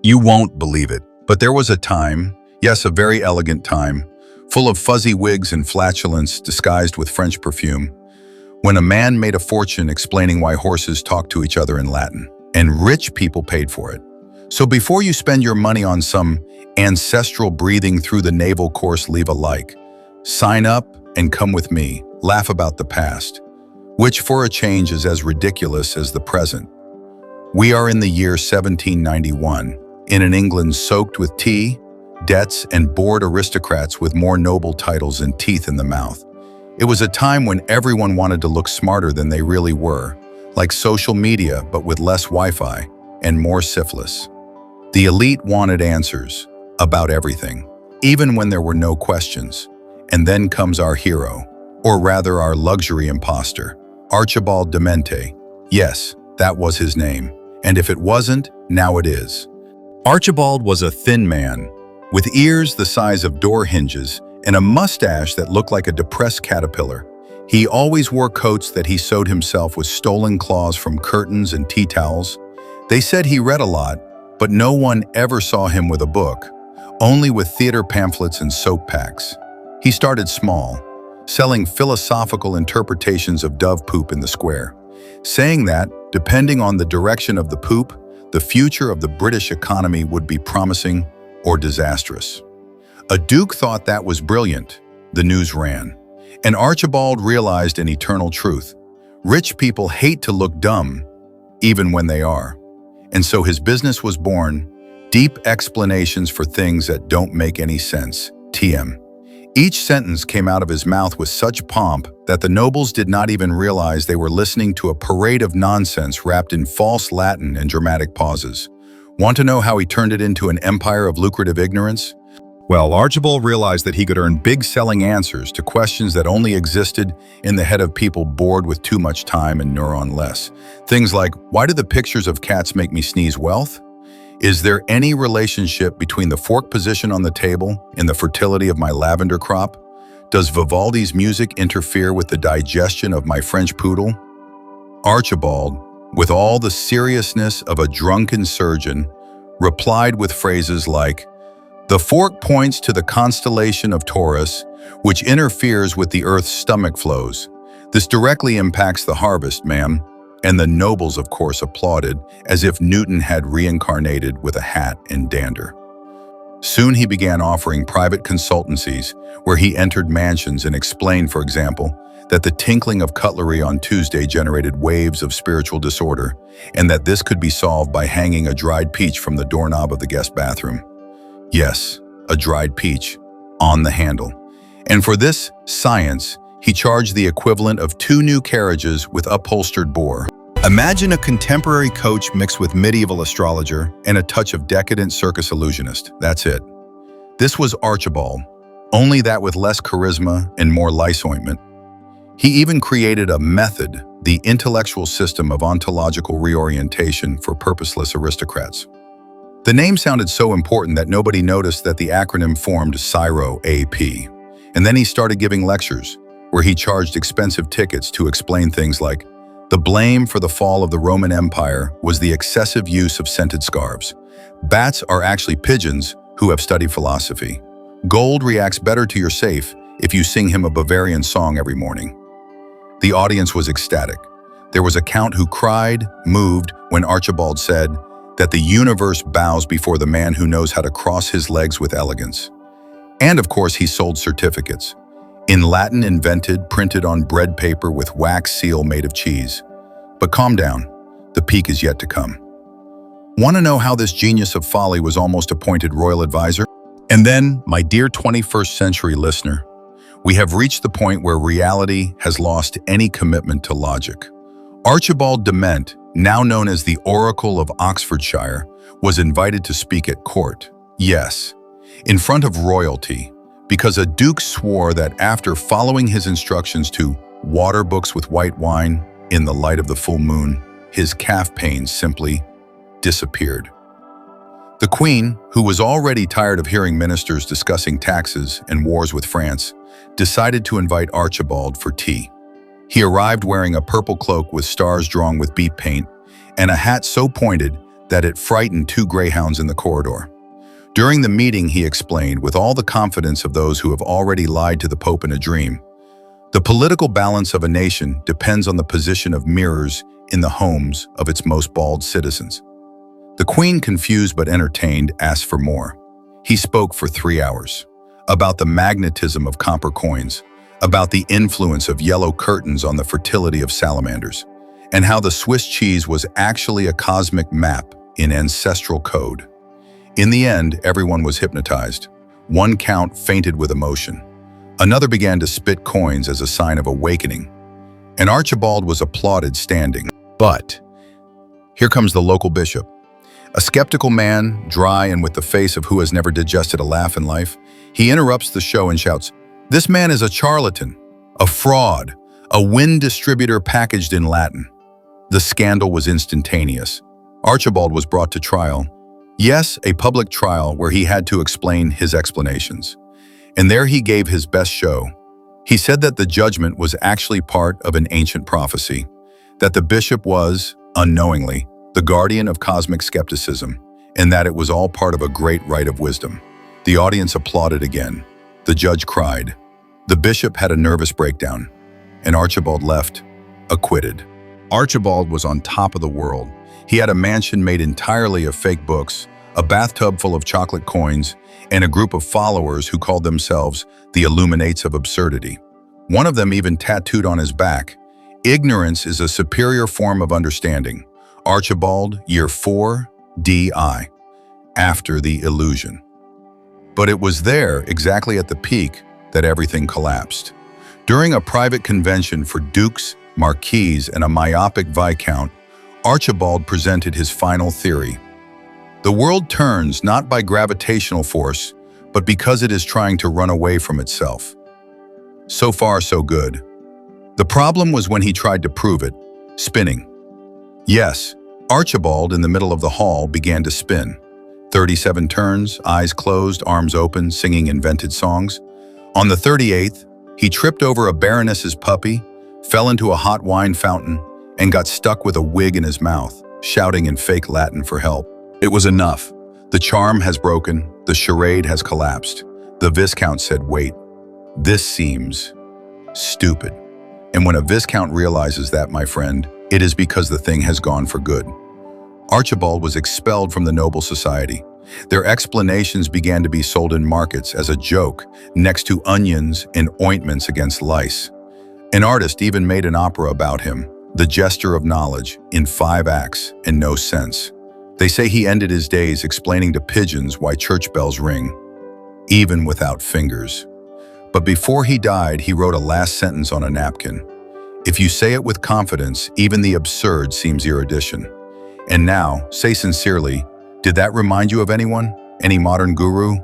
You won't believe it, but there was a time, yes, a very elegant time, full of fuzzy wigs and flatulence disguised with French perfume, when a man made a fortune explaining why horses talk to each other in Latin, and rich people paid for it. So before you spend your money on some ancestral breathing through the navel course, leave a like. Sign up and come with me, laugh about the past, which for a change is as ridiculous as the present. We are in the year 1791, in an England soaked with tea, debts, and bored aristocrats with more noble titles and teeth in the mouth. It was a time when everyone wanted to look smarter than they really were, like social media but with less Wi-Fi and more syphilis. The elite wanted answers about everything, even when there were no questions. And then comes our hero, or rather our luxury imposter, Archibald de Mente. Yes, that was his name. And if it wasn't, now it is. Archibald was a thin man, with ears the size of door hinges and a mustache that looked like a depressed caterpillar. He always wore coats that he sewed himself with stolen claws from curtains and tea towels. They said he read a lot, but no one ever saw him with a book, only with theater pamphlets and soap packs. He started small, selling philosophical interpretations of dove poop in the square, saying that, depending on the direction of the poop, the future of the British economy would be promising or disastrous. A duke thought that was brilliant, the news ran, and Archibald realized an eternal truth. Rich people hate to look dumb, even when they are. And so his business was born, Deep Explanations for Things That Don't Make Any Sense, TM. Each sentence came out of his mouth with such pomp that the nobles did not even realize they were listening to a parade of nonsense wrapped in false Latin and dramatic pauses. Want to know how he turned it into an empire of lucrative ignorance? Well, Archibald realized that he could earn big selling answers to questions that only existed in the head of people bored with too much time and neuron less. Things like, why do the pictures of cats make me sneeze wealth? Is there any relationship between the fork position on the table and the fertility of my lavender crop? Does Vivaldi's music interfere with the digestion of my French poodle? Archibald, with all the seriousness of a drunken surgeon, replied with phrases like, the fork points to the constellation of Taurus, which interferes with the Earth's stomach flows. This directly impacts the harvest, ma'am. And the nobles, of course, applauded, as if Newton had reincarnated with a hat and dander. Soon he began offering private consultancies, where he entered mansions and explained, for example, that the tinkling of cutlery on Tuesday generated waves of spiritual disorder, and that this could be solved by hanging a dried peach from the doorknob of the guest bathroom. Yes, a dried peach, on the handle. And for this science, he charged the equivalent of 2 new carriages with upholstered boar. Imagine a contemporary coach mixed with medieval astrologer and a touch of decadent circus illusionist. That's it. This was Archibald, only that with less charisma and more lice ointment. He even created a method, the intellectual system of ontological reorientation for purposeless aristocrats. The name sounded so important that nobody noticed that the acronym formed CIRO AP. And then he started giving lectures, where he charged expensive tickets to explain things like, the blame for the fall of the Roman Empire was the excessive use of scented scarves. Bats are actually pigeons who have studied philosophy. Gold reacts better to your safe if you sing him a Bavarian song every morning. The audience was ecstatic. There was a count who cried, moved, when Archibald said that the universe bows before the man who knows how to cross his legs with elegance. And of course, he sold certificates. In Latin invented, printed on bread paper with wax seal made of cheese. But calm down, the peak is yet to come. Want to know how this genius of folly was almost appointed royal advisor? And then, my dear 21st century listener, we have reached the point where reality has lost any commitment to logic. Archibald de Mente, now known as the Oracle of Oxfordshire, was invited to speak at court. Yes, in front of royalty, because a duke swore that after following his instructions to water books with white wine in the light of the full moon, his calf pains simply disappeared. The Queen, who was already tired of hearing ministers discussing taxes and wars with France, decided to invite Archibald for tea. He arrived wearing a purple cloak with stars drawn with beet paint and a hat so pointed that it frightened two greyhounds in the corridor. During the meeting, he explained, with all the confidence of those who have already lied to the Pope in a dream, the political balance of a nation depends on the position of mirrors in the homes of its most bald citizens. The Queen, confused but entertained, asked for more. He spoke for 3 hours about the magnetism of copper coins, about the influence of yellow curtains on the fertility of salamanders, and how the Swiss cheese was actually a cosmic map in ancestral code. In the end, everyone was hypnotized. One count fainted with emotion. Another began to spit coins as a sign of awakening. And Archibald was applauded standing. But here comes the local bishop. A skeptical man, dry and with the face of who has never digested a laugh in life, he interrupts the show and shouts, "This man is a charlatan, a fraud, a wind distributor packaged in Latin." The scandal was instantaneous. Archibald was brought to trial. Yes, a public trial where he had to explain his explanations. And there he gave his best show. He said that the judgment was actually part of an ancient prophecy, that the bishop was, unknowingly, the guardian of cosmic skepticism, and that it was all part of a great rite of wisdom. The audience applauded again. The judge cried. The bishop had a nervous breakdown, and Archibald left, acquitted. Archibald was on top of the world. He had a mansion made entirely of fake books, a bathtub full of chocolate coins, and a group of followers who called themselves the Illuminates of Absurdity. One of them even tattooed on his back, "Ignorance is a superior form of understanding. Archibald, year 4, DI, after the illusion." But it was there, exactly at the peak, that everything collapsed. During a private convention for dukes, marquises, and a myopic viscount, Archibald presented his final theory. The world turns not by gravitational force, but because it is trying to run away from itself. So far, so good. The problem was when he tried to prove it, spinning. Yes, Archibald, in the middle of the hall, began to spin. 37 turns, eyes closed, arms open, singing invented songs. On the 38th, he tripped over a baroness's puppy, fell into a hot wine fountain, and got stuck with a wig in his mouth, shouting in fake Latin for help. It was enough. The charm has broken, the charade has collapsed. The Viscount said, "Wait, this seems stupid." And when a Viscount realizes that, my friend, it is because the thing has gone for good. Archibald was expelled from the noble society. Their explanations began to be sold in markets as a joke, next to onions and ointments against lice. An artist even made an opera about him, The Jester of Knowledge, in 5 acts and no sense. They say he ended his days explaining to pigeons why church bells ring, even without fingers. But before he died, he wrote a last sentence on a napkin. "If you say it with confidence, even the absurd seems erudition." And now, say sincerely, did that remind you of anyone? Any modern guru?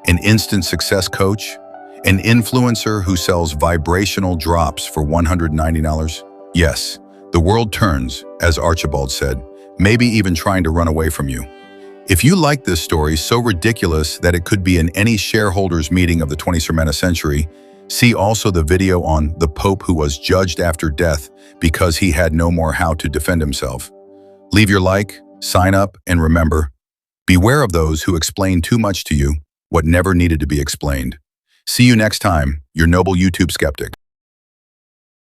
An instant success coach? An influencer who sells vibrational drops for $190? Yes, the world turns, as Archibald said, maybe even trying to run away from you. If you like this story so ridiculous that it could be in any shareholders meeting of the 21st century, see also the video on the Pope who was judged after death because he had no more how to defend himself. Leave your like, sign up, and remember, beware of those who explain too much to you what never needed to be explained. See you next time, your noble YouTube skeptic.